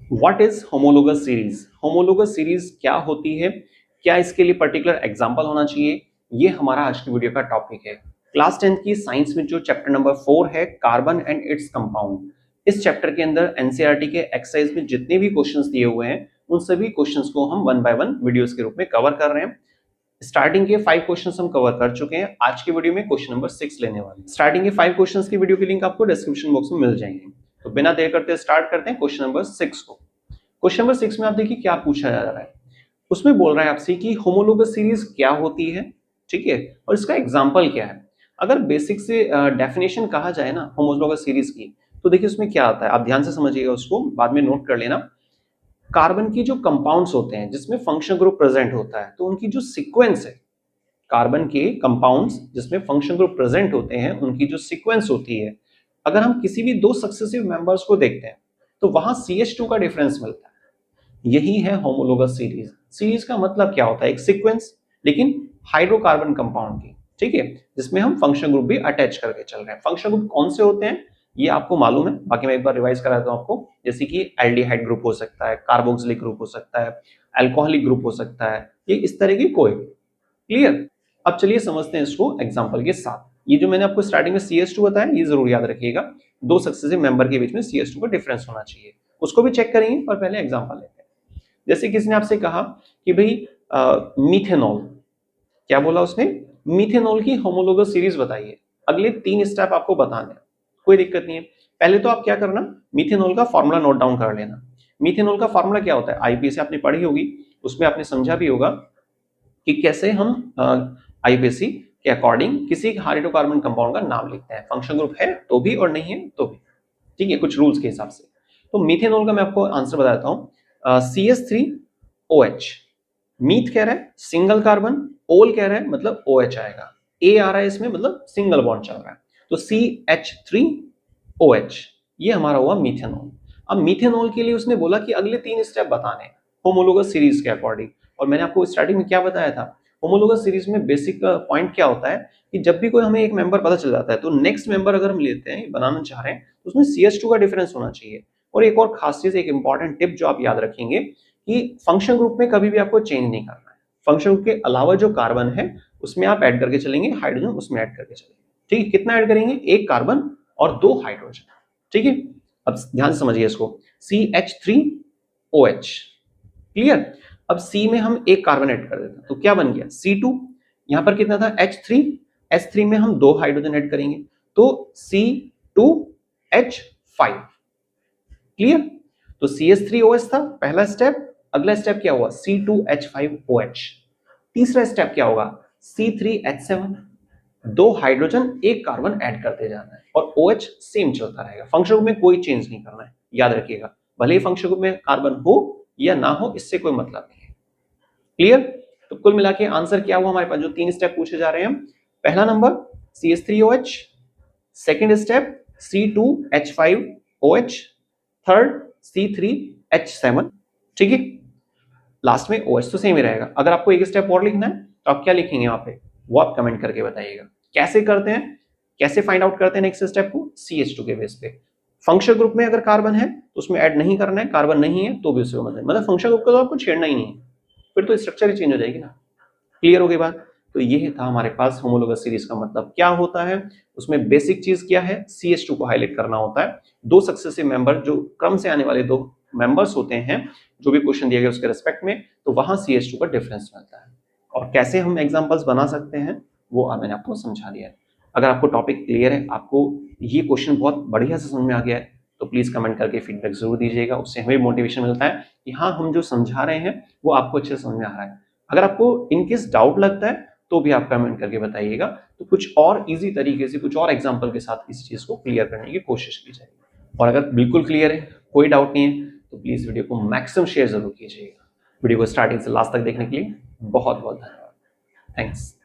What is homologous series? Homologous series क्या होती है, क्या इसके लिए पर्टिकुलर एग्जांपल होना चाहिए, ये हमारा आज की वीडियो का टॉपिक है। क्लास 10th की साइंस में जो चैप्टर नंबर 4 है, कार्बन एंड इट्स कंपाउंड, इस चैप्टर के अंदर एनसीईआरटी के एक्सरसाइज में जितने भी क्वेश्चंस दिए हुए हैं उन सभी क्वेश्चंस को हम वन बाय वन वीडियोस के रूप में कवर कर रहे हैं। स्टार्टिंग के 5 क्वेश्चंस हम कवर कर चुके हैं। आज की वीडियो में क्वेश्चन नंबर 6 लेने वाले हैं। स्टार्टिंग के 5 क्वेश्चंस की वीडियो की लिंक आपको डिस्क्रिप्शन बॉक्स में मिल जाएंगे। तो बिना देर करते स्टार्ट करते हैं क्वेश्चन नंबर 6 को। क्वेश्चन नंबर 6 में आप देखिए क्या पूछा जा रहा है। उसमें बोल रहा है आपसे कि होमोलोगस सीरीज क्या होती है, ठीक है, और इसका एग्जांपल क्या है। अगर बेसिक से डेफिनेशन कहा जाए ना होमोलोगस सीरीज की, तो देखिए उसमें क्या आता है, आप ध्यान से समझिएगा, उसको बाद में नोट कर लेना। कार्बन की जो कंपाउंड्स होते हैं जिसमें फंक्शन ग्रुप प्रेजेंट होता है, तो उनकी जो सीक्वेंस है, कार्बन के कंपाउंड्स जिसमें फंक्शन ग्रुप प्रेजेंट होते हैं, उनकी जो सीक्वेंस होती है, अगर हम किसी भी दो सक्सेसिव मेंबर्स को देखते हैं तो वहां CH2 का डिफरेंस मिलता है। यही है होमोलोगस सीरीज। सीरीज का मतलब क्या होता है, एक सीक्वेंस, लेकिन हाइड्रोकार्बन कंपाउंड की, ठीक है, जिसमें हम फंक्शन ग्रुप भी अटैच करके चल रहे हैं। फंक्शन ग्रुप कौन से होते हैं ये आपको मालूम है, बाकी मैं एक बार रिवाइज करा देता हूं आपको। जैसे कि एल्डिहाइड ग्रुप हो सकता है, कार्बोक्सिलिक ग्रुप हो सकता है, अल्कोहलिक ग्रुप हो सकता है, ये इस तरह की कोई। क्लियर? अब चलिए समझते हैं इसको एग्जांपल के साथ। ये जो मैंने आपको स्टार्टिंग में CH2 बताया, ये जरूर याद रखिएगा, दो सक्सेसिव मेंबर के बीच में CH2 का डिफरेंस होना चाहिए। उसको भी चेक करेंगे, पर पहले एग्जांपल लेते हैं। जैसे किसी ने आपसे कहा कि भाई मीथेनॉल, क्या बोला उसने, मीथेनॉल की होमोलोगस सीरीज बताइए। अगले 3 स्टेप आपको बताने हैं, कोई दिक्कत नहीं है। पहले तो आप क्या करना, मीथेनॉल का फॉर्मूला नोट डाउन कर लेना। मीथेनॉल का फॉर्मूला क्या होता है, आईपीएसी आपने पढ़ी होगी, उसमें आपने समझा भी होगा कि कैसे हम आईपीएसी के अकॉर्डिंग किसी हाइड्रोकार्बन कंपाउंड का नाम लिखते हैं, फंक्शन ग्रुप है तो भी और नहीं है तो भी, ठीक है, कुछ रूल्स के हिसाब से। तो मीथेनॉल का मैं आपको आंसर बताता हूं, CH3OH। मीथ कह रहा है सिंगल कार्बन, ओल कह रहा है मतलब OH आएगा, ए आ रहा है इसमें मतलब सिंगल बॉन्ड चल रहा है, तो CH3OH, ये हमारा हुआ मीथेनॉल। अब मीथेनॉल के लिए उसने बोला कि अगले 3 स्टेप बताने होमोलोगस सीरीज के अकॉर्डिंग, और मैंने आपको स्टार्टिंग में क्या बताया था, होमोलोगस सीरीज में बेसिक पॉइंट क्या होता है कि जब भी कोई हमें एक मेंबर पता चल जाता है, तो नेक्स्ट मेंबर अगर हम लेते हैं, बनाना चाह रहे हैं, तो उसमें CH2 का डिफरेंस होना चाहिए। और एक और खास चीज, एक इंपॉर्टेंट टिप जो आप याद रखेंगे कि फंक्शन ग्रुप में कभी भी आपको चेंज नहीं करना है। फंक्शन ग्रुप के अलावा जो कार्बन है उसमें आप ऐड करके चलेंगे, हाइड्रोजन उसमें ऐड करके चलेंगे, ठीक है। कितना ऐड करेंगे, एक कार्बन और 2 हाइड्रोजन, ठीक है। अब ध्यान से समझिए इसको, CH3OH, क्लियर। अब C में हम एक कार्बन ऐड कर देते हैं, तो क्या बन गया C2। यहां पर कितना था H3, H3 में हम 2 हाइड्रोजन ऐड करेंगे, तो C2H5, क्लियर। तो CH3OH था पहला स्टेप। अगला स्टेप क्या हुआ, C2H5OH। तीसरा स्टेप क्या होगा, C3H7, 2 हाइड्रोजन एक कार्बन ऐड करते जाना है, और OH सेम चलता रहेगा। फंक्शन ग्रुप में कोई चेंज नहीं करना है, याद रखिएगा, भले ही फंक्शन ग्रुप में कार्बन हो या ना हो, इससे कोई मतलब नहीं है। क्लियर? तो कुल मिला के आंसर क्या हुआ हमारे पास, जो 3 स्टेप पूछे जा रहे हैं। पहला number CH3OH, second step C2H5OH, third C3H7, ठीक है। लास्ट में OH तो सेम ही रहेगा। अगर आपको एक स्टेप और लिखना है तो आप क्या लिखेंगे वहां पे, वो आप कमेंट करके बताइएगा। कैसे करते हैं, कैसे फाइंड आउट करते हैं नेक्स्ट स्टेप को, CH2 के बेस पे। फंक्शन ग्रुप में अगर कार्बन है तो उसमें ऐड नहीं करना है, कार्बन नहीं है तो भी उसको मतलब फंक्शन ग्रुप को तो आपको छेड़ना ही नहीं है, फिर तो स्ट्रक्चर ही चेंज हो जाएगी ना। क्लियर हो गई बात? तो ये था हमारे पास होमोलोगस सीरीज का मतलब क्या होता है। उसमें बेसिक चीज क्या है, CH2 को हाईलाइट करना होता है। दो सक्सेसिव मेंबर, जो क्रम से आने वाले दो मेंबर्स होते हैं, जो भी क्वेश्चन दिए गए उसके रिस्पेक्ट में, तो वहां CH2 का डिफरेंस मिलता है। और कैसे हम एग्जांपल्स बना सकते हैं वो मैंने आपको समझा दिया है। अगर आपको टॉपिक क्लियर है, आपको ये क्वेश्चन बहुत बढ़िया से समझ में आ गया है, तो प्लीज कमेंट करके फीडबैक जरूर दीजिएगा। उससे हमें मोटिवेशन मिलता है कि हाँ, हम जो समझा रहे हैं वो आपको अच्छे से समझ में आ रहा है। अगर आपको इनकेस डाउट लगता है तो भी आप कमेंट करके बताइएगा, तो कुछ और इजी तरीके से, कुछ और एग्जांपल के साथ इस चीज को क्लियर करने की कोशिश की जाएगी। और अगर बिल्कुल क्लियर है, कोई डाउट नहीं है, तो प्लीज वीडियो को मैक्सिमम शेयर जरूर कीजिएगा। वीडियो को स्टार्टिंग से लास्ट तक देखने के लिए बहुत बहुत धन्यवाद। थैंक्स।